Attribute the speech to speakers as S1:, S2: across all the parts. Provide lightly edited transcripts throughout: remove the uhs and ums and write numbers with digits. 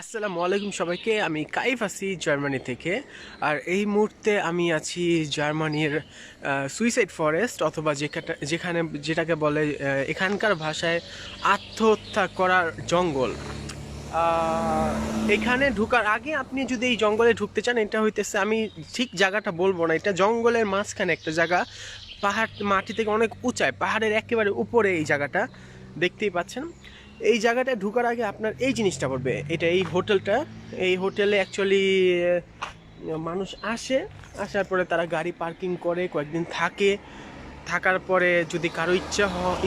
S1: আসসালামু আলাইকুম সবাইকে। আমি কাইফ আছি জার্মানি থেকে। আর এই মুহূর্তে আমি আছি জার্মানির সুইসাইড ফরেস্ট, অথবা যেখানে যেটাকে বলে এখানকার ভাষায় আত্মহত্যা করার জঙ্গল। এখানে ঢুকার আগে আপনি যদি এই জঙ্গলে ঢুকতে চান, এটা হইতেছে, আমি ঠিক জায়গাটা বলবো না, এটা জঙ্গলের মাঝখানে একটা জায়গা, পাহাড় মাটি থেকে অনেক উঁচায়, পাহাড়ের একেবারে উপরে এই জায়গাটা দেখতেই পাচ্ছেন। এই জায়গাটায় ঢুকার আগে আপনার এই জিনিসটা পড়বে, এটা এই হোটেলটা। এই হোটেলে অ্যাকচুয়ালি মানুষ আসে, আসার পরে তারা গাড়ি পার্কিং করে কয়েকদিন থাকে। থাকার পরে যদি কারো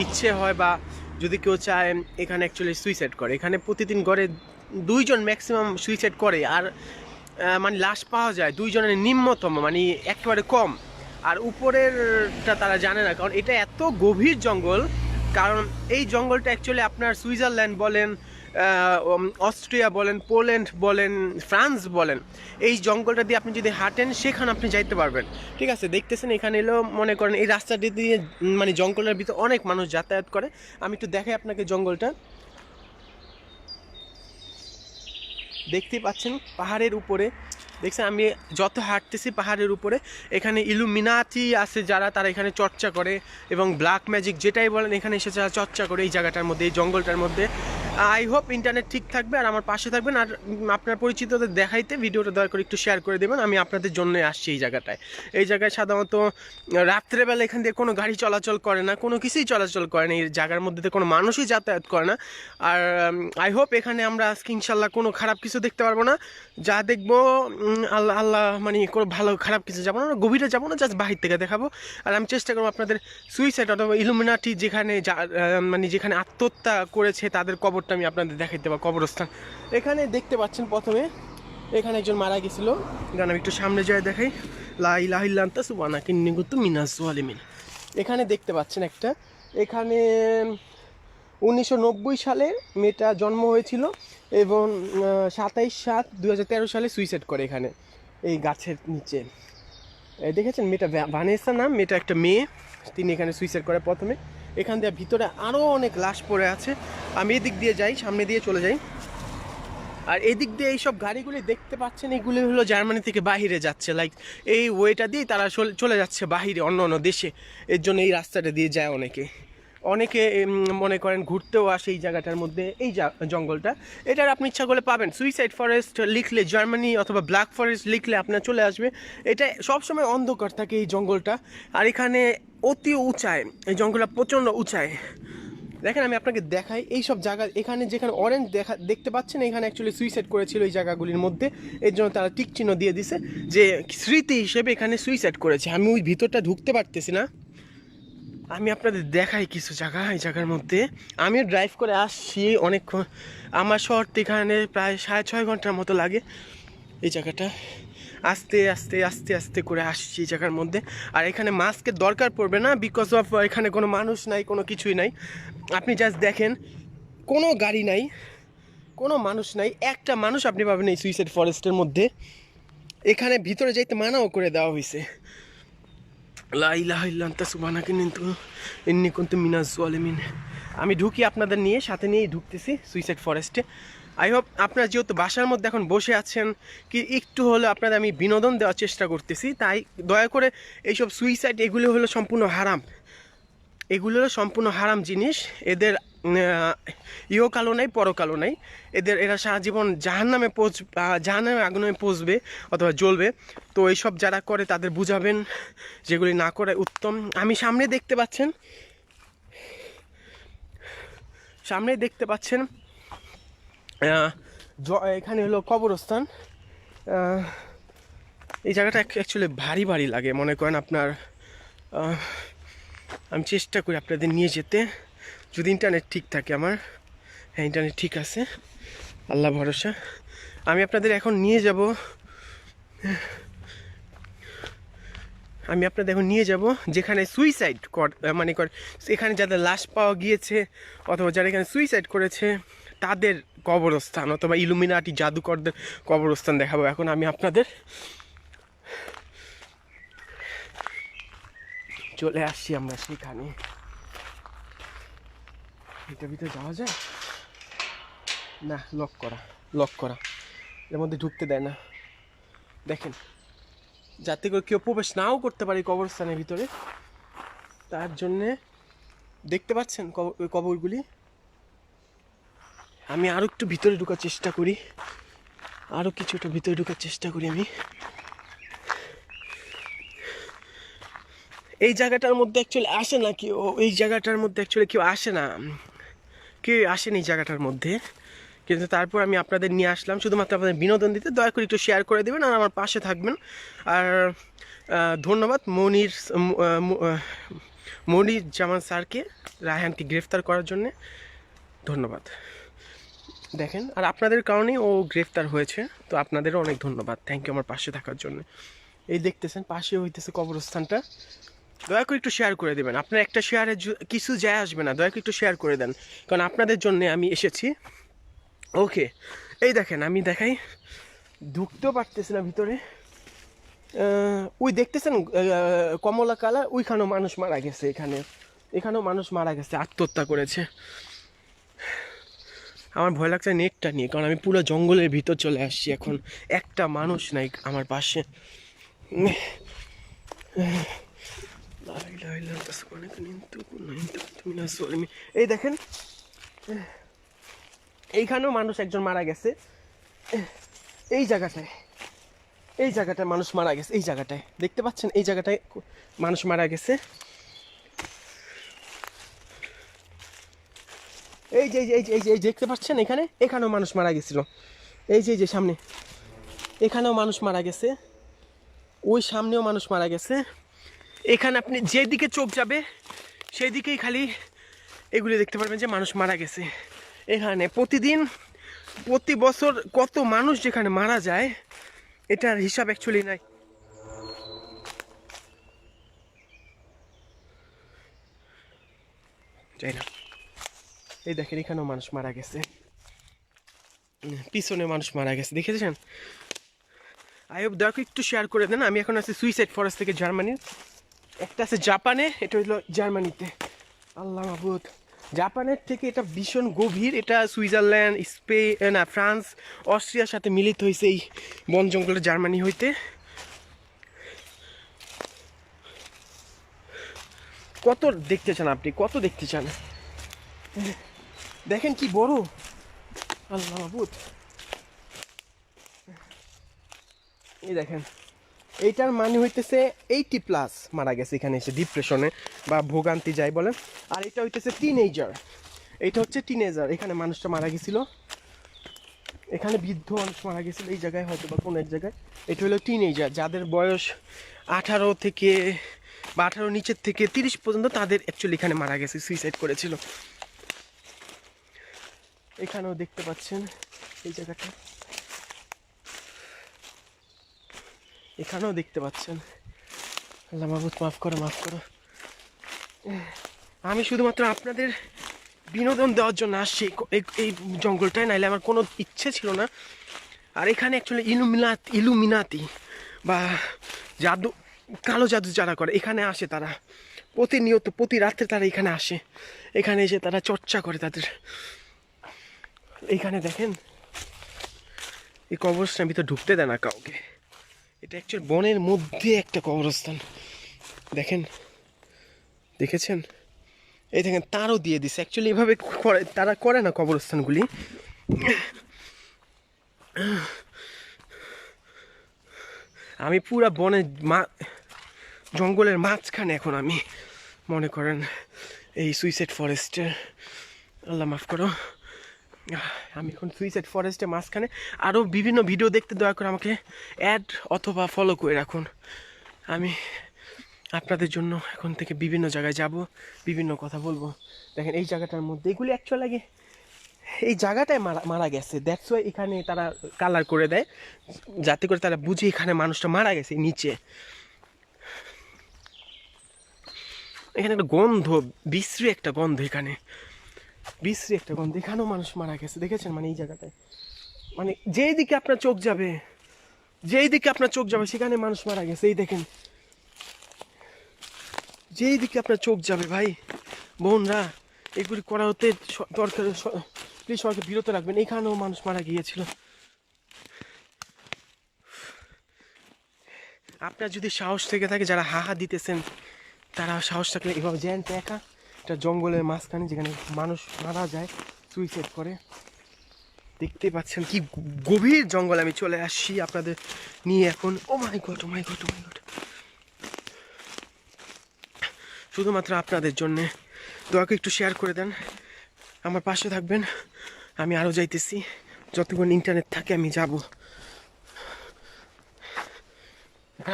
S1: ইচ্ছে হয় বা যদি কেউ চায় এখানে অ্যাকচুয়ালি সুইসাইড করে। এখানে প্রতিদিন গড়ে 2 জন ম্যাক্সিমাম সুইসাইড করে। আর মানে লাশ পাওয়া যায় 2 জনের নিম্নতম, মানে একেবারে কম। আর উপরেরটা তারা জানে না, কারণ এটা এত গভীর জঙ্গল। কারণ এই জঙ্গলটা অ্যাকচুয়ালি আপনার সুইজারল্যান্ড বলেন, অস্ট্রিয়া বলেন, পোল্যান্ড বলেন, ফ্রান্স বলেন, এই জঙ্গলটা দিয়ে আপনি যদি হাঁটেন সেখানে আপনি যাইতে পারবেন। ঠিক আছে, দেখতেছেন এখানে এলেও মনে করেন এই রাস্তাটি দিয়ে মানে জঙ্গলের ভিতরে অনেক মানুষ যাতায়াত করে। আমি একটু দেখাই আপনাকে জঙ্গলটা। দেখতেই পাচ্ছেন পাহাড়ের উপরে, দেখছেন আমি যত হাঁটতেছি পাহাড়ের উপরে, এখানে ইলুমিনাটি আছে যারা, তারা এখানে চর্চা করে এবং ব্ল্যাক ম্যাজিক যেটাই বলেন এখানে এসে যারা চর্চা করে এই জায়গাটার মধ্যে, এই জঙ্গলটার মধ্যে। আই হোপ ইন্টারনেট ঠিক থাকবে আর আমার পাশে থাকবেন, আর আপনার পরিচিতদের দেখাইতে ভিডিওটা দয়া করে একটু শেয়ার করে দেবেন। আমি আপনাদের জন্য আসছি এই জায়গাটায়। এই জায়গায় সাধারণত রাত্রেবেলা এখান দিয়ে কোনো গাড়ি চলাচল করে না, কোনো কিছুই চলাচল করে না, এই জায়গার মধ্যে কোনো মানুষই যাতায়াত করে না। আর আই হোপ এখানে আমরা আজকে ইনশাল্লাহ কোনো খারাপ কিছু দেখতে পারবো না। যা দেখবো আল্লাহ আল্লাহ, মানে কোনো ভালো খারাপ কিছু যাবো না, গভীরে যাবো না, জাস্ট বাহির থেকে দেখাবো। আর আমি চেষ্টা করবো আপনাদের সুইসাইড অথবা ইলুমিনাটি যেখানে মানে যেখানে আত্মহত্যা করেছে তাদের কবরটা আমি আপনাদের দেখাইতে পারবো, কবরস্থান। এখানে দেখতে পাচ্ছেন প্রথমে এখানে একজন মারা গেছিল, গান আমি একটু সামনে যাই দেখাই। লা ইলাহা ইল্লা আনতা সুবহানাকা ইন্নী কুনতু মিনাজ জালিমিন। এখানে দেখতে পাচ্ছেন একটা, এখানে 1990 সালে মেয়েটা জন্ম হয়েছিল এবং 27/7/2013 সালে সুইসাইড করে এখানে এই গাছের নিচে। দেখেছেন মেয়েটা ভানেসা নাম, মেয়েটা একটা মেয়ে, তিনি এখানে সুইসাইড করে প্রথমে। এখান দিয়ে ভিতরে আরও অনেক লাশ পড়ে আছে। আমি এদিক দিয়ে যাই, সামনে দিয়ে চলে যাই। আর এদিক দিয়ে এইসব গাড়িগুলি দেখতে পাচ্ছেন, এগুলি হলো জার্মানি থেকে বাহিরে যাচ্ছে, লাইক এই ওয়েটা দিয়ে তারা চলে যাচ্ছে বাহিরে অন্য অন্য দেশে। এর জন্য এই রাস্তাটা দিয়ে যায় অনেকে। অনেকে মনে করেন ঘুরতেও আসে এই জায়গাটার মধ্যে, এই জঙ্গলটা। এটার আপনি ইচ্ছা করলে পাবেন, সুইসাইড ফরেস্ট লিখলে জার্মানি অথবা ব্ল্যাক ফরেস্ট লিখলে আপনার চলে আসবে। এটা সবসময় অন্ধকার থাকে এই জঙ্গলটা। আর এখানে অতি উঁচায়, এই জঙ্গলটা প্রচণ্ড উঁচায়। দেখেন আমি আপনাকে দেখাই এই সব জায়গা, এখানে যেখানে অরেঞ্জ দেখতে পাচ্ছেন এখানে অ্যাকচুয়ালি সুইসাইড করেছিল এই জায়গাগুলির মধ্যে। এর জন্য তারা টিক চিহ্ন দিয়ে দিছে যে স্মৃতি হিসেবে এখানে সুইসাইড করেছে। আমি ওই ভিতরটা ঢুকতে পারতেছি না, আমি আপনাদের দেখাই কিছু জায়গা এই জায়গার মধ্যে। আমিও ড্রাইভ করে আসছি অনেকক্ষণ, আমার শহর থেকে এখানে প্রায় 6.5 ঘন্টার মতো লাগে এই জায়গাটা। আস্তে আস্তে আস্তে আস্তে করে আসছি এই জায়গার মধ্যে। আর এখানে মাস্কের দরকার পড়বে না, বিকজ অফ এখানে কোনো মানুষ নাই, কোনো কিছুই নাই। আপনি জাস্ট দেখেন কোনো গাড়ি নাই, কোনো মানুষ নাই, একটা মানুষ আপনি পাবেন এই সুইসাইড ফরেস্টের মধ্যে। এখানে ভিতরে যাইতে মানাও করে দেওয়া হয়েছে। লা ইলাহা ইল্লা আনতা সুবহানাকা ইন্নী কুনতু মিনাজ জালিমিন। আমি ঢুকি আপনাদের নিয়ে, সাথে নিয়েই ঢুকতেছি সুইসাইড ফরেস্টে। আই হোপ আপনারা যেহেতু বাসার মধ্যে এখন বসে আছেন, কি একটু হলে আপনাদের আমি বিনোদন দেওয়ার চেষ্টা করতেছি, তাই দয়া করে এইসব সুইসাইড এগুলো হলো সম্পূর্ণ হারাম, এগুলো হলো সম্পূর্ণ হারাম জিনিস। এদের ইহকালও নাই, পরকালও নাই। এরা সারা জীবন জাহান্নামে জাহান্নামে আগুনে পৌঁছবে অথবা জ্বলবে। তো এইসব যারা করে তাদের বুঝাবেন যেগুলি না করে উত্তম। আমি সামনে দেখতে পাচ্ছেন, সামনে দেখতে পাচ্ছেন এখানে হলো কবরস্থান। এই জায়গাটা অ্যাকচুয়ালি ভারী ভারী লাগে, মনে করেন আপনার। আমি চেষ্টা করি আপনাদের নিয়ে যেতে, যদি ইন্টারনেট ঠিক থাকে আমার। হ্যাঁ, ইন্টারনেট ঠিক আছে, আল্লাহ ভরসা। আমি আপনাদের এখন নিয়ে যাব, যেখানে সুইসাইড মানে এখানে যাদের লাশ পাওয়া গিয়েছে অথবা যারা এখানে সুইসাইড করেছে তাদের কবরস্থান, অথবা ইলুমিনাটি জাদুকরদের কবরস্থান দেখাবো এখন আমি আপনাদের। চলে আসছি আমরা সেখানে। এটার ভিতরে যাওয়া যায় না, লক করা। লক করা, এর মধ্যে ঢুকতে দেয় না। দেখেন, যাতে করে কেউ প্রবেশ নাও করতে পারে কবরস্থানের ভিতরে, তার জন্যে। দেখতে পাচ্ছেন কবরগুলি। আমি আরও একটু ভিতরে ঢোকার চেষ্টা করি, আরও কিছুটা ভিতরে ঢোকার চেষ্টা করি আমি। এই জায়গাটার মধ্যে অ্যাকচুয়ালি আসে না কেউ, এই জায়গাটার মধ্যে অ্যাকচুয়ালি কেউ আসে না, কেউ আসেনি এই জায়গাটার মধ্যে, কিন্তু তারপর আমি আপনাদের নিয়ে আসলাম শুধুমাত্র আপনাদের বিনোদন দিতে। দয়া করে একটু শেয়ার করে দেবেন আর আমার পাশে থাকবেন। আর ধন্যবাদ মনির জামান স্যারকে রায়হানকে গ্রেফতার করার জন্যে, ধন্যবাদ। দেখেন, আর আপনাদের কারণেই ও গ্রেফতার হয়েছে, তো আপনাদেরও অনেক ধন্যবাদ, থ্যাংক ইউ আমার পাশে থাকার জন্য। এই দেখতেছেন পাশে হইতেছে কবরস্থানটা। দয়া করে একটু শেয়ার করে দেবেন, আপনার একটা শেয়ারে কিছু যায় আসবে না, দয়া করে একটু শেয়ার করে দেন, কারণ আপনাদের জন্য আমি এসেছি। ওকে, এই দেখেন, আমি দেখাই, ঢুকতেও পারতেছি না ভিতরে। ওই দেখতেছেন কমলা কালার, ওইখানেও মানুষ মারা গেছে, এখানেও মানুষ মারা গেছে, আত্মহত্যা করেছে। আমার ভয় লাগছে নেটটা নিয়ে, কারণ আমি পুরো জঙ্গলের ভিতর চলে আসছি এখন, একটা মানুষ নাই আমার পাশে। এই দেখেন, এইখানেও মানুষ একজন মারা গেছে, এই জায়গাটায় মানুষ মারা গেছে, এই জায়গাটায় দেখতে পাচ্ছেন, এই জায়গাটায় মানুষ মারা গেছে। এই যে এই দেখতে পাচ্ছেন, এখানেও মানুষ মারা গেছিল, এই যে সামনে, এখানেও মানুষ মারা গেছে, ওই সামনেও মানুষ মারা গেছে। এখানে আপনি যেদিকে চোখ যাবে সেই দিকেই খালি এগুলি দেখতে পারবেন যে মানুষ মারা গেছে। এখানে প্রতি বছর কত মানুষ যেখানে মারা যায়, এটার হিসাব অ্যাকচুয়ালি নাই। যাই না, এই দেখেন, এখানেও মানুষ মারা গেছে, পিছনে মানুষ মারা গেছে, দেখেছেন? আই হোপ দয়া করে একটু শেয়ার করে দেন। আমি এখন আছি সুইসাইড ফরেস্ট থেকে জার্মানির, একটা আছে জাপানে, এটা হইলো জার্মানিতে। আল্লাহ মাহবুদ, জাপানের থেকে এটা ভীষণ গভীর, এটা সুইজারল্যান্ড, স্পেন, ফ্রান্স, অস্ট্রিয়ার সাথে মিলিত হয়েছে এই বন জঙ্গলের জার্মানি হইতে। কত দেখতে চান আপনি, কত দেখতে চান? দেখেন কি বড়, আল্লাহ মাহবুদ। এই দেখেন, এইটার মানে হইতেছে 80+ মারা গেছে এখানে এসে, ডিপ্রেশনে বা ভোগান্তি যাই বলেন। আর এটা হইতেছে টিনেজার, এইটা হচ্ছে টিনেজার, এখানে মানুষটা মারা গেছিল, এখানে বৃদ্ধ মানুষ মারা গেছিল এই জায়গায়, হয়তো বা কোনো এক জায়গায়। এটা হলো টিনেজার, যাদের বয়স 18 থেকে বা 18 নিচের থেকে 30 পর্যন্ত, তাদের অ্যাকচুয়ালি এখানে মারা গেছে, সুইসাইড করেছিল। এখানেও দেখতে পাচ্ছেন এই জায়গাটা, এখানেও দেখতে পাচ্ছেন। আল্লাহ মাহবুদ, মাফ করো, মাফ করো। আমি শুধুমাত্র আপনাদের বিনোদন দেওয়ার জন্য আসছি এই জঙ্গলটায়, নাইলে আমার কোনো ইচ্ছে ছিল না। আর এখানে অ্যাকচুয়ালি ইলুমিনাতি বা জাদু, কালো জাদু যারা করে, এখানে আসে তারা প্রতিনিয়ত, প্রতি রাত্রে তারা এখানে আসে, এখানে এসে তারা চর্চা করে তাদের। এইখানে দেখেন, এই কবরস্থানের ভিতরে ঢুকতে দেয় না কাউকে, এটা অ্যাকচুয়ালি বনের মধ্যে একটা কবরস্থান। দেখেন, দেখেছেন? এই দেখেন, তারও দিয়ে দিছে, অ্যাকচুয়ালি এভাবে তারা করে না কবরস্থানগুলি। আমি পুরা বনের জঙ্গলের মাঝখানে এখন, আমি মনে করেন এই সুইসাইড ফরেস্টের, আল্লাহ মাফ করো, আমি এখন সুইসাইড ফরেস্টের মাঝখানে। আরও বিভিন্ন ভিডিও দেখতে দয়া করে আমাকে অ্যাড অথবা ফলো করে রাখুন। আমি আপনাদের জন্য এখন থেকে বিভিন্ন জায়গায় যাব, বিভিন্ন কথা বলবো। দেখেন, এই জায়গাটার মধ্যে এগুলি অ্যাকচুয়ালি এই জায়গাটায় মারা গেছে, দ্যাটস ওয়াই এখানে তারা কালার করে দেয়, যাতে করে তারা বুঝে এখানে মানুষটা মারা গেছে নিচে। এখানে একটা গন্ধ, বিশ্রী একটা গন্ধ, এখানে বিশ্রী একটা গন্ধ, এখানেও মানুষ মারা গেছে, দেখেছেন? মানে এই জায়গাটায়, মানে যেই দিকে আপনার চোখ যাবে, সেখানে মানুষ মারা গেছে। এই দেখেন, যেই দিকে আপনার চোখ যাবে, ভাই বোনরা, এগুলি করা হতে দরকার, প্লিজ সরকার বিরত রাখবেন। এখানেও মানুষ মারা গিয়েছিল। আপনার যদি সাহস থেকে থাকে, যারা হাহা দিতেছেন তারা সাহস থাকলে এভাবে জ্যান্ত একা একটা জঙ্গলের মাঝখানে যেখানে মানুষ মারা যায়, সুইসাইড করে। দেখতে পাচ্ছেন কি গভীর জঙ্গল আমি চলে আসছি আপনাদের নিয়ে এখন। ও মাই গড, ও মাই গড, ও মাই গড। শুধুমাত্র আপনাদের জন্যে দয়াকে একটু শেয়ার করে দেন, আমার পাশে থাকবেন। আমি আরও যাইতেছি, যতক্ষণ ইন্টারনেট থাকে আমি যাব।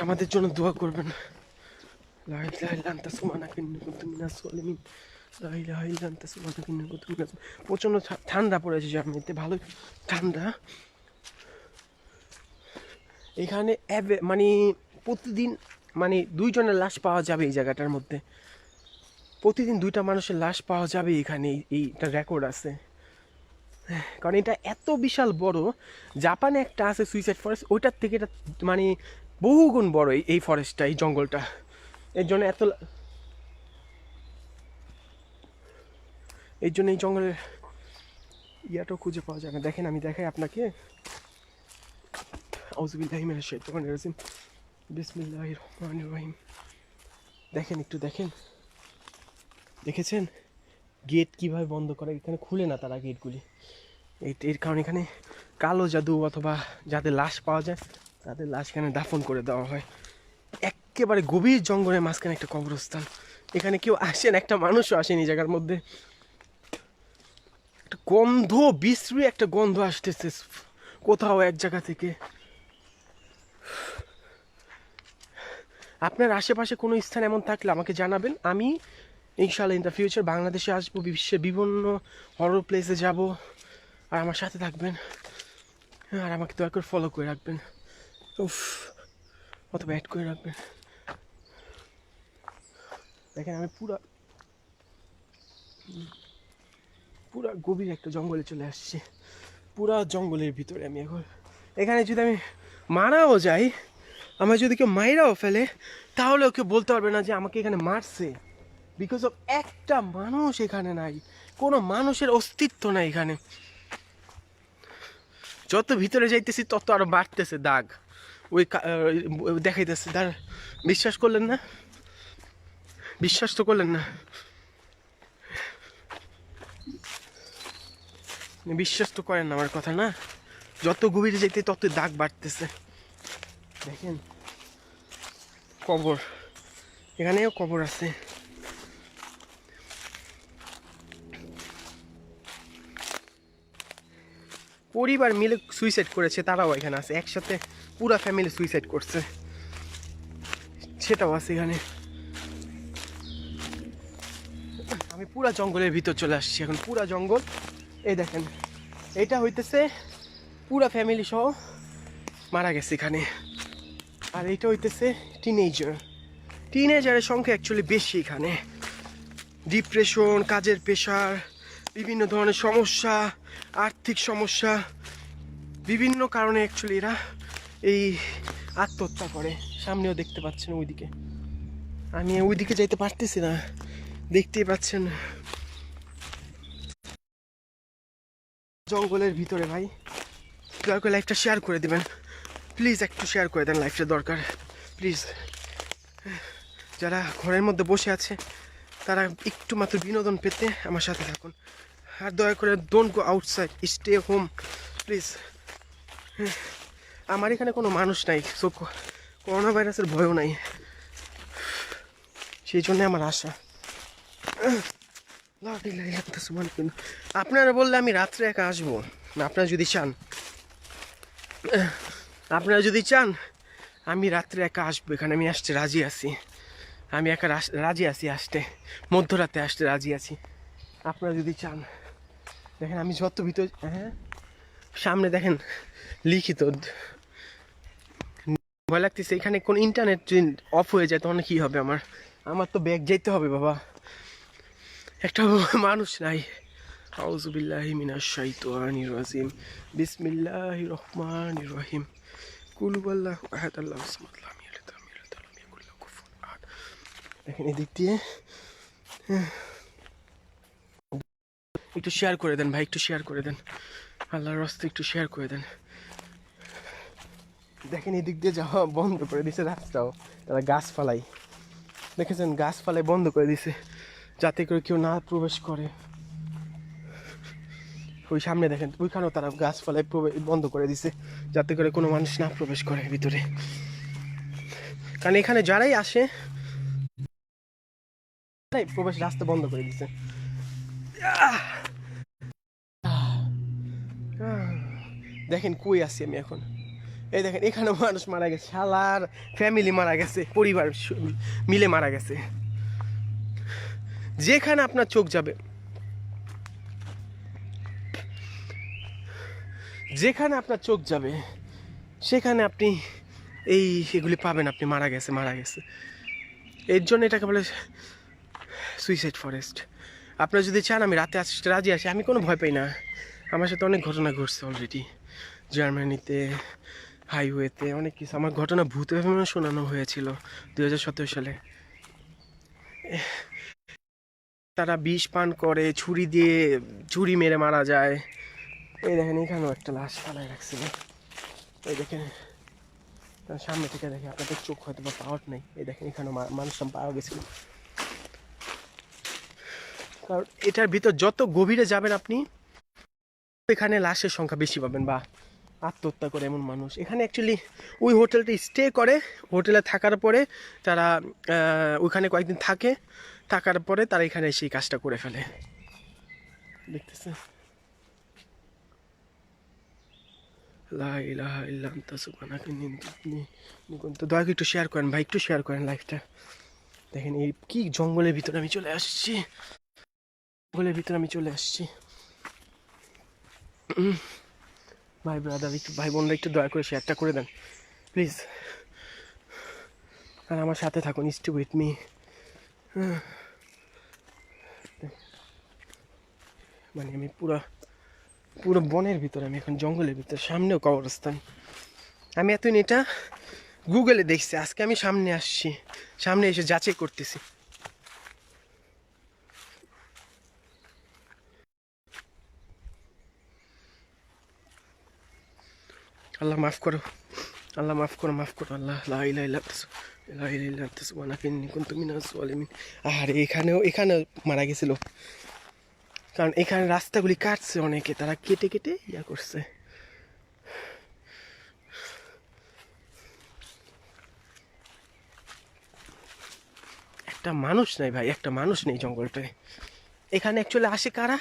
S1: আমাদের জন্য দোয়া করবেন। প্রচন্ড ঠান্ডা পড়েছে জার্মানিতে, ভালো ঠান্ডা এখানে। মানে প্রতিদিন মানে 2 জনের লাশ পাওয়া যাবে এই জায়গাটার মধ্যে, প্রতিদিন 2টা মানুষের লাশ পাওয়া যাবে এখানে, এইটা রেকর্ড আছে। কারণ এটা এত বিশাল বড়। জাপানে একটা আছে সুইসাইড ফরেস্ট, ওইটার থেকে এটা মানে বহুগুণ বড় এই ফরেস্টটা, এই জঙ্গলটা। এর জন্য এই জন্য এই জঙ্গলের ইয়াটাও খুঁজে পাওয়া যায় না। দেখেন আমি দেখাই আপনাকে। বিসমিল্লাহির রহমানির রহিম। দেখেন, একটু দেখেন, দেখেছেন গেট কিভাবে বন্ধ করে? এখানে খুলে না তারা গেটগুলি। এর কারণে এখানে কালো জাদু অথবা যাদের লাশ পাওয়া যায় তাদের লাশ এখানে দাফন করে দেওয়া হয়। একেবারে গভীর জঙ্গলের মাঝখানে একটা কবরস্থান। এখানে কেউ আসেন, একটা মানুষও আসেনি এই জায়গার মধ্যে। একটা গন্ধ, বিশ্রী একটা গন্ধ আসতেছে কোথাও এক জায়গা থেকে। আপনার আশেপাশে কোনো স্থান এমন থাকলে আমাকে জানাবেন। আমি ইনশাআল্লাহ ইন দ্য ফিউচার বাংলাদেশে আসবো, বিশ্বের বিভিন্ন হরর প্লেসে যাব, আর আমার সাথে থাকবেন, আর আমাকে দয়া করে ফলো করে রাখবেন, অথবা অ্যাড করে রাখবেন। দেখেন আমি পুরা গভীর একটা জঙ্গলে চলে আসছি, পুরা জঙ্গলের ভিতরে আমি এখন। এখানে যদি আমি মারাও যাই, আমার যদি কেউ মাইরাও ফেলে, তাহলেও কেউ বলতে পারবে না যে আমাকে এখানে মারছে, বিকজ অফ একটা মানুষ এখানে নাই, কোনো মানুষের অস্তিত্ব নাই এখানে। যত ভিতরে যাইতেছি তত আরো বাড়তেছে দাগ, ওই দেখাইতেছে। তার বিশ্বাস করলেন না? বিশ্বাস তো করলেন না, বিশ্বাস তো করেন না আমার কথা না? যত গভীরে যাইতে তত দাগ বাড়তেছে। দেখেন কবর, এখানেও কবর আছে। পরিবার মিলে সুইসাইড করেছে, তারাও এখানে আছে, একসাথে পুরা ফ্যামিলি সুইসাইড করছে, সেটাও আছে এখানে। আমি পুরা জঙ্গলের ভিতর চলে আসছি এখন, পুরা জঙ্গল। এই দেখেন, এটা হইতেছে পুরা ফ্যামিলি সহ মারা গেছে এখানে। আর এইটা হইতেছে টিনেজারের সংখ্যা অ্যাকচুয়ালি বেশি এখানে। ডিপ্রেশন, কাজের প্রেশার, বিভিন্ন ধরনের সমস্যা, আর্থিক সমস্যা, বিভিন্ন কারণে অ্যাকচুয়ালি এরা এই আত্মহত্যা করে। সামনেও দেখতে পাচ্ছেন ওইদিকে, আমি ওইদিকে যাইতে পারতেছি না, দেখতেই পাচ্ছেন জঙ্গলের ভিতরে। ভাই দয়া করে লাইফটা শেয়ার করে দেবেন প্লিজ, একটু শেয়ার করে দেন, লাইফটা দরকার প্লিজ। যারা ঘরের মধ্যে বসে আছে তারা একটু মাত্র বিনোদন পেতে আমার সাথে থাকুন, আর দয়া করে don't go outside, stay home please. আমার এখানে কোনো মানুষ নাই, সো করোনা ভাইরাসের ভয়ও নাই, সেই জন্য আমার আশা। আপনারা বললে আমি রাত্রে একা আসবো, আপনারা যদি চান, আমি রাত্রে একা আসবো এখানে, আমি আসতে রাজি আছি, আমি একা রাজি আছি আসতে, মধ্যরাতে আসতে রাজি আছি, আপনারা যদি চান। দেখেন আমি যত ভিতর, হ্যাঁ সামনে দেখেন লিখিত, ভয় লাগতেছে এখানে কোন ইন্টারনেট যদি অফ হয়ে যায় তখন কী হবে? আমার তো ব্যাগ যেতে হবে বাবা, একটা মানুষ নাই। আউযু বিল্লাহি মিনাশ শাইতানির রাজিম, বিসমিল্লাহির রহমানির রহিম, কুল হুয়াল্লাহু আহাদ আল্লাহুস সামাদ লাম ইয়ালিদ ওয়ালাম ইউলাদ ওয়ালাম ইয়াকুল লাহু কুফুওয়ান আহাদ। দেখেন এদিক দিয়ে একটু শেয়ার করে দেন ভাই, একটু শেয়ার করে দেন, আল্লাহর রাস্তায় একটু শেয়ার করে দেন। দেখেন এদিক দিয়ে যাওয়া বন্ধ করে দিছে রাস্তাও, তারা গাছপালাই দেখেছেন, গাছপালাই বন্ধ করে দিছে যাতে করে কেউ না প্রবেশ করে। ওই সামনে দেখেন ওইখানেও তারা গাছপালায় বন্ধ করে দিছে যাতে করে কোনো মানুষ না প্রবেশ করে ভিতরে, কারণ এখানে যারাই আসে প্রবেশ রাস্তা বন্ধ করে দিছে। দেখেন কই আছি আমি এখন, এই দেখেন এখানে মানুষ মারা গেছে, শালার ফ্যামিলি মারা গেছে, পরিবার মিলে মারা গেছে। যেখানে আপনার চোখ যাবে, যেখানে আপনার চোখ যাবে সেখানে আপনি এই এগুলি পাবেন, আপনি মারা গেছে মারা গেছে। এর জন্য এটাকে বলে সুইসাইড ফরেস্ট। আপনারা যদি চান আমি রাতে আসতে রাজি আছি, আমি কোনো ভয় পাই না, আমার সাথে অনেক ঘটনা ঘটছে অলরেডি, জার্মানিতে হাইওয়েতে অনেক কিছু আমার ঘটনা ভূত শোনানো হয়েছিল 2017 সালে। তারা বিষ পান করে, ছুরি দিয়ে ছুরি মেরে মারা যায়। এই দেখেন এখানেও একটা লাশ ফালায় রাখছিল, এই দেখেন সামনে থেকে দেখে, আপনাদের চোখ হয়তো বা পাওয়ার নেই, এই দেখেন এখানেও মানুষ পাওয়া গেছিল। কারণ এটার ভিতর যত গভীরে যাবেন আপনি এখানে লাশের সংখ্যা বেশি পাবেন, বা আত্মহত্যা করে এমন মানুষ। এখানে অ্যাকচুয়ালি ওই হোটেলটা স্টে করে, হোটেলে থাকার পরে তারা ওইখানে কয়েকদিন থাকে, থাকার পরে তারা এখানে সেই কাজটা করে ফেলে, দেখতেছে। দয়া করে একটু শেয়ার করেন ভাই, একটু শেয়ার করেন লাইভটা। দেখেন এই কি জঙ্গলের ভিতরে আমি চলে আসছি, জঙ্গলের ভিতরে আমি চলে আসছি। ভাই ব্রাদার একটু, ভাই বোনরা একটু দয়া করে শেয়ারটা করে দেন প্লিজ, আর আমার সাথে থাকুন, স্টে উইথ মি। মানে আমি পুরো বনের ভিতরে, আমি এখন জঙ্গলের ভিতরে, সামনেও কবরস্থান। আমি এতদিন এটা গুগলে দেখছি, আজকে আমি সামনে আসছি, সামনে এসে যাচাই করতেছি। আল্লাহ মাফ করো, আল্লাহ মাফ করো, মাফ করো আল্লাহ, লা ইলাহা ইল্লা আনতা সুবহানাকা ইন্নী কুনতু মিনাজ জালিমিন। আর এখানেও মারা গেছিল, কারণ এখানে রাস্তাগুলি কাটছে অনেকে, তারা কেটে কেটে ইয়া করছে। একটা মানুষ নাই ভাই, একটা মানুষ নেই জঙ্গলটায়। এখানে অ্যাকচুয়ালি আসে কারা,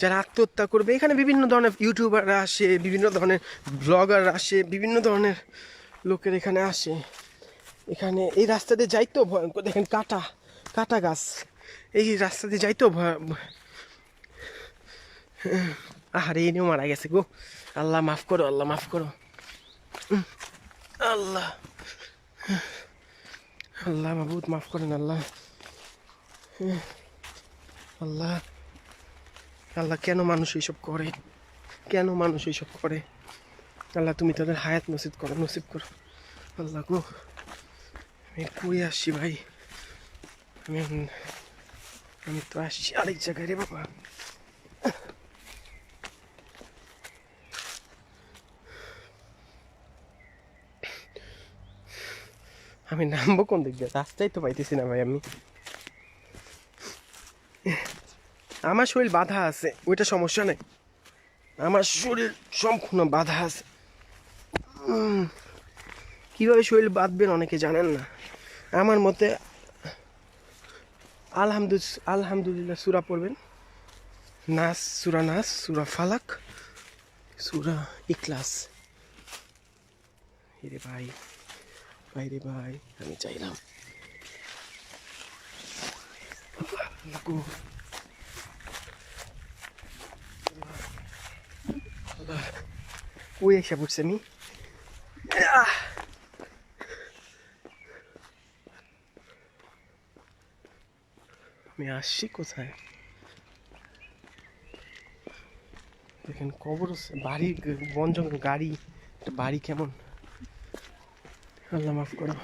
S1: যারা আত্মহত্যা করবে। এখানে বিভিন্ন ধরনের ইউটিউবাররা আসে, বিভিন্ন ধরনের ব্লগাররা আসে, বিভিন্ন ধরনের লোকের এখানে আসে। এখানে এই রাস্তা দিয়ে যাইতেও ভয়ঙ্কর, দেখেন কাটা কাটা গাছ, এই রাস্তা দিয়ে যাইতেও ভয়। আহারে এনেও মারা গেছে গো, আল্লাহ মাফ করো, আল্লাহ মাফ করো, আল্লাহ আল্লাহ মাহবুদ মাফ করেন আল্লাহ, আল্লাহ আল্লাহ কেন মানুষ এইসব করে, কেন মানুষ এইসব করে? আল্লাহ তুমি তাদের হায়াত নসিব করো আল্লাহ গো। আমি কই আসছি ভাই, আমি তো আসছি আরেক জায়গায় রে বাবা। আমি নামবো কোন দিক দিয়ে, রাস্তায় তো পাইতেছি না ভাই। আমার শরীর বাধা আছে, ওইটা সমস্যা নেই, আমার শরীর সম্পূর্ণ বাধা আছে। কিভাবে শরীর বাঁধবেন অনেকে জানেন না। আমার মতে আলহামদুলিল্লাহ সূরা পড়বেন, নাস, সূরা ফালাক, সূরা ইখলাস। রে ভাই রে ভাই, আমি চাইলাম কই এসে পড়ছে আমি আসছি কোথায়? দেখেন কবর, বাড়ি, বন জঙ্গল, গাড়ি, একটা বাড়ি কেমন। আল্লাহ মাফ করো,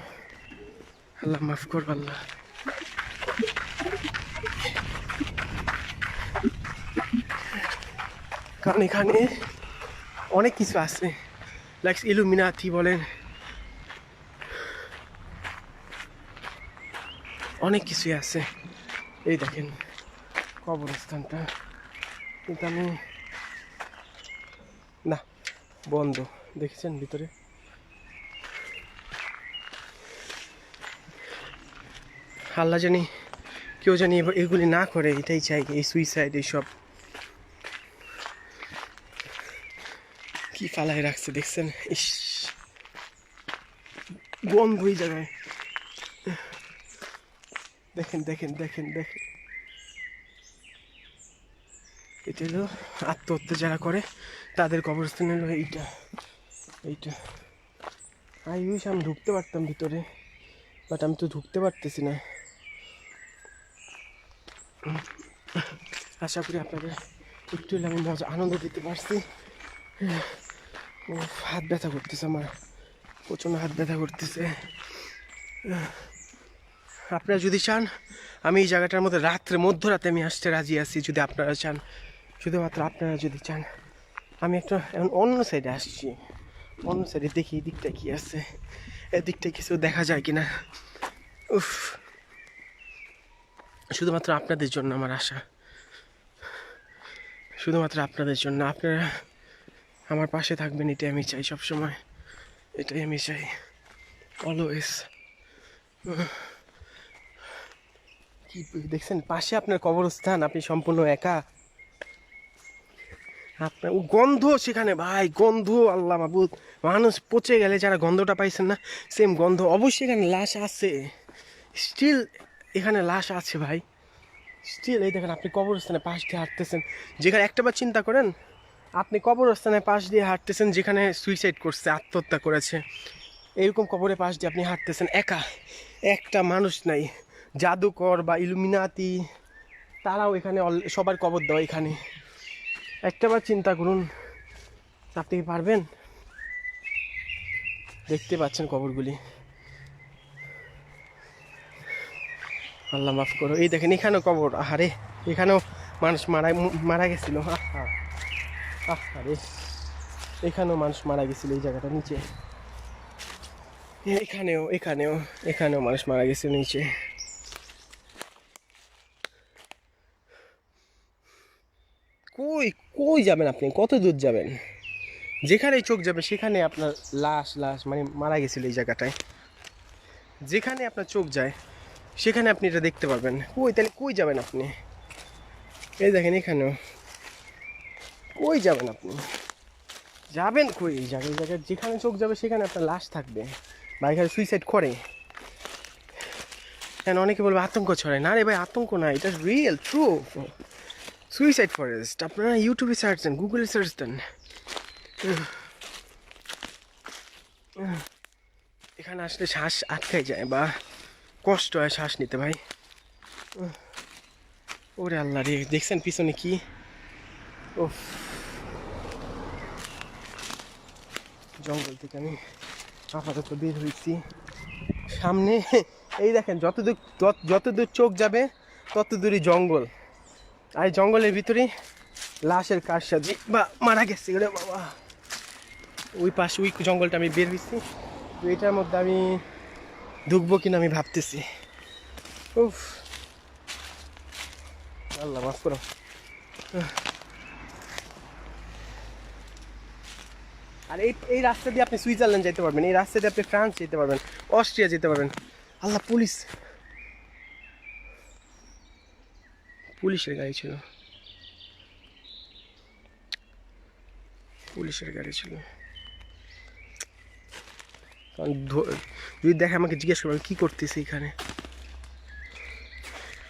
S1: আল্লাহ মাফ করো আল্লাহ। কারণ এখানে অনেক কিছু আছে, লাইক ইলুমিনাতি বলেন, অনেক কিছুই আছে। এই দেখেন কবরস্থানটা, কিন্তু আমি না, বন্ধ। দেখেছেন ভিতরে? আল্লাহ জানি কেউ জানি এগুলি না করে, এটাই চাই। এই সুইসাইড এইসব কি ফালাই রাখছে দেখছেন? ইস, বন্ধ ওই জায়গায়। দেখেন দেখেন দেখেন দেখেন, এটা হলো আত্মহত্যা যারা করে তাদের কবরস্থান হলো এইটা। এইটা আই উইশ আমি ঢুকতে পারতাম ভিতরে, বাট আমি তো ঢুকতে পারতেছি না। আশা করি আপনাদের একটু হলে আমি মজা আনন্দ দিতে পারছি। হাত ব্যথা করতেছে আমার, প্রচণ্ড হাত ব্যথা করতেছে। আপনারা যদি চান আমি এই জায়গাটার মধ্যে মধ্যরাতে আমি আসতে রাজি আছি, যদি আপনারা চান, শুধুমাত্র আপনারা যদি চান। আমি একটা এখন অন্য সাইডে আসছি, অন্য সাইডে দেখি এই দিকটা কি আছে, এদিকটা কিছু দেখা যায় কিনা। উফ, শুধুমাত্র আপনাদের জন্য আমার আশা, শুধুমাত্র আপনাদের জন্য। আপনারা আমার পাশে থাকবেন, এটাই আমি চাই সবসময়, এটাই আমি চাই অলওয়েজ। কি দেখছেন পাশে আপনার কবরস্থান, আপনি সম্পূর্ণ একা। আপনার ও গন্ধ সেখানে ভাই, গন্ধ আল্লাহ মাবুদ, মানুষ পচে গেলে যারা গন্ধটা পাইছেন না, সেম গন্ধ। অবশ্যই এখানে লাশ আছে, স্টিল এখানে লাশ আছে ভাই, স্টিল। এই দেখেন আপনি কবরস্থানের পাশ দিয়ে হাঁটতেছেন, যেখানে একটাবার চিন্তা করেন আপনি কবরস্থানের পাশ দিয়ে হাঁটতেছেন যেখানে সুইসাইড করছে, আত্মহত্যা করেছে, এরকম কবরের পাশ দিয়ে আপনি হাঁটতেছেন একা, একটা মানুষ নাই। জাদুকর বা ইলুমিনাতি তারাও এখানে সবার কবর দেওয়া এখানে। একটাবার চিন্তা করুন, আপনি কি পারবেন? দেখতে পাচ্ছেন কবরগুলি, আল্লাহ মাফ করো। এই দেখেন এখানেও কবর, আহারে এখানেও মানুষ মারা গেছিল। আহারে এখানেও মানুষ মারা গেছিল, এই জায়গাটা নিচে। এখানেও এখানেও এখানেও মানুষ মারা গেছিল নিচে। কই কই যাবেন আপনি? কত দূর যাবেন? যেখানেই চোখ যাবে সেখানে আপনার লাশ লাশ, মানে মারা গেছিল এই জায়গাটায়। যেখানে আপনার চোখ যায় সেখানে আপনি এটা দেখতে পারবেন। কই তাহলে কই যাবেন আপনি? এই দেখেন এখানেও, কই যাবেন আপনি? যাবেন কই? এই জায়গায় জায়গায় যেখানে চোখ যাবে সেখানে আপনার লাশ থাকবে, বা এখানে সুইসাইড করে। হ্যাঁ, অনেকে বলবে আতঙ্ক ছড়ায়, না রে ভাই আতঙ্ক না, এটা রিয়েল ট্রু। সুইসাইড ফরেস্ট আপনারা ইউটিউবে সার্চ দেন, গুগলে সার্চ দেন, এখানে আসলে শ্বাস আটকাই যায় বা কষ্ট হয় শ্বাস নিতে ভাই। ওরে আল্লাহ রে, দেখছেন পিছনে কি? ও, জঙ্গল থেকে আমি আপাতত বের হয়েছি। সামনে এই দেখেন যতদূর চোখ যাবে তত দূরই জঙ্গল, আর জঙ্গলের ভিতরে লাশের কারসাজি বা মারা গেছে। ওরে বাবা, ওই পাশে ওই জঙ্গলটা আমি বের হয়েছি, তো এটার মধ্যে আমি ঢুকবো কিনা আমি ভাবতেছি। উফ, আল্লাহ মাফ করো। আর এই রাস্তা দিয়ে আপনি সুইজারল্যান্ড যেতে পারবেন, এই রাস্তা দিয়ে আপনি ফ্রান্স যেতে পারবেন, অস্ট্রিয়া যেতে পারবেন। আল্লাহ, পুলিশের গাড়ি ছিল, পুলিশের গাড়ি ছিল। যদি দেখে আমাকে জিজ্ঞেস করবে কী করতেছি এখানে,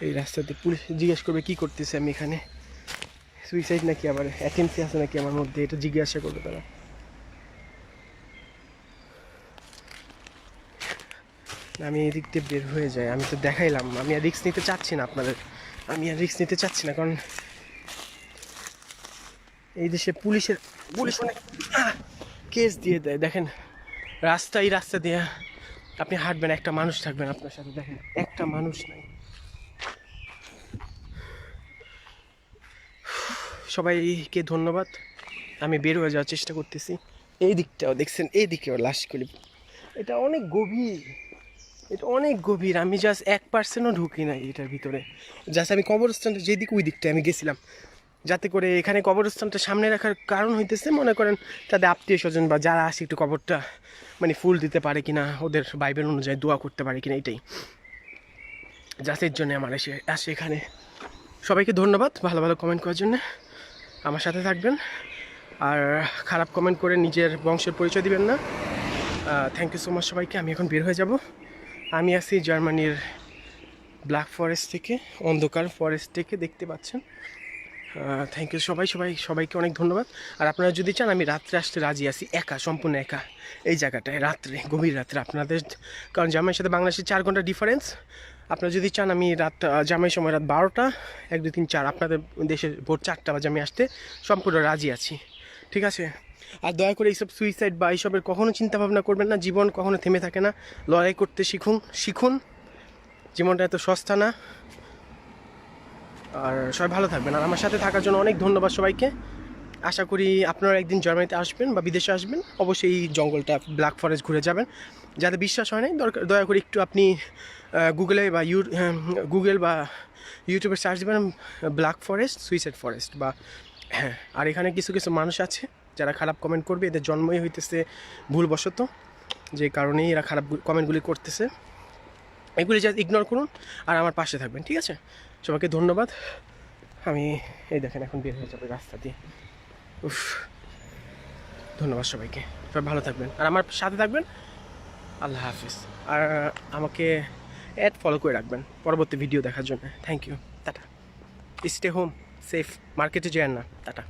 S1: এই রাস্তাতে পুলিশ জিজ্ঞেস করবে কী করতেছি আমি এখানে, সুইসাইড নাকি আবার অ্যাটেম্পি আছে নাকি আমার মধ্যে, এটা জিজ্ঞাসা করবে তারা। আমি এদিক দিয়ে বের হয়ে যাই, আমি তো দেখাইলাম আমি আর রিস্ক নিতে চাচ্ছি না আপনাদের, আমি আর রিস্ক নিতে চাচ্ছি না, কারণ এই দেশে পুলিশ অনেক কেস দিয়ে দেয়। দেখেন এই রাস্তা দিয়ে আপনি হাঁটবেন, একটা মানুষ থাকবেন আপনার সাথে, দেখেন একটা মানুষ নাই। সবাইকে ধন্যবাদ, আমি বের হয়ে যাওয়ার চেষ্টা করতেছি। এই দিকটাও দেখছেন, এই দিকেও লাশগুলি। এটা অনেক গভীর, এটা অনেক গভীর। আমি জাস্ট 1%ও ঢুকি নাই এটার ভিতরে। জাস্ট আমি কবরস্থানটা যেদিকে ওই দিকটায় আমি গেছিলাম, যাতে করে এখানে কবরস্থানটা সামনে রাখার কারণ হইতেছে মনে করেন তাদের আত্মীয় স্বজন বা যারা আসে একটু কবরটা মানে ফুল দিতে পারে কিনা, ওদের বাইবেল অনুযায়ী দোয়া করতে পারে কিনা, এটাই জাস্ট এর জন্য আমার আসে এখানে। সবাইকে ধন্যবাদ ভালো ভালো কমেন্ট করার জন্য। আমার সাথে থাকবেন, আর খারাপ কমেন্ট করে নিজের বংশের পরিচয় দিবেন না। থ্যাংক ইউ সো মাচ সবাইকে। আমি এখন বের হয়ে যাব। আমি আছি জার্মানির ব্ল্যাক ফরেস্ট থেকে, অন্ধকার ফরেস্ট থেকে, দেখতে পাচ্ছেন। থ্যাংক ইউ সবাইকে অনেক ধন্যবাদ। আর আপনারা যদি চান আমি রাত্রে আসতে রাজি আছি, একা, সম্পূর্ণ একা এই জায়গাটায় রাত্রে, গভীর রাত্রে আপনাদের, কারণ জামাইয়ের সাথে বাংলাদেশের 4 ঘন্টা ডিফারেন্স। আপনারা যদি চান আমি রাত জামাই সময় রাত 12টা, 1 2 3 4, আপনাদের দেশের ভোর 4টা বাজে আমি আসতে সম্পূর্ণ রাজি আছি, ঠিক আছে? আর দয়া করে এইসব সুইসাইড বা এইসবের কখনো চিন্তা ভাবনা করবেন না। জীবন কখনো থেমে থাকে না, লড়াই করতে শিখুন। জীবনটা এত সস্তা না। আর সবাই ভালো থাকবেন, আর আমার সাথে থাকার জন্য অনেক ধন্যবাদ সবাইকে। আশা করি আপনারা একদিন জার্মানিতে আসবেন বা বিদেশে আসবেন, অবশ্যই এই জঙ্গলটা ব্ল্যাক ফরেস্ট ঘুরে যাবেন। যাদের বিশ্বাস হয় নাই, দয়া করে একটু আপনি গুগলে বা গুগল বা ইউটিউবে সার্চ দেবেন ব্ল্যাক ফরেস্ট, সুইসাইড ফরেস্ট বা হ্যাঁ। আর এখানে কিছু মানুষ আছে যারা খারাপ কমেন্ট করবে, এদের জন্মই হইতেছে ভুলবশত, যে কারণেই এরা খারাপ কমেন্টগুলি করতেছে। এগুলি জাস্ট ইগনোর করুন আর আমার পাশে থাকবেন, ঠিক আছে? সবাইকে ধন্যবাদ। আমি এই দেখেন এখন বের হয়ে যাবে রাস্তা দিয়ে। উফ, ধন্যবাদ সবাইকে। সবাই ভালো থাকবেন আর আমার সাথে থাকবেন। আল্লাহ হাফিজ। আর আমাকে ফলো করে রাখবেন পরবর্তী ভিডিও দেখার জন্য। Thank you. Tata. Stay home safe, মার্কেটে যেন না। টাটা।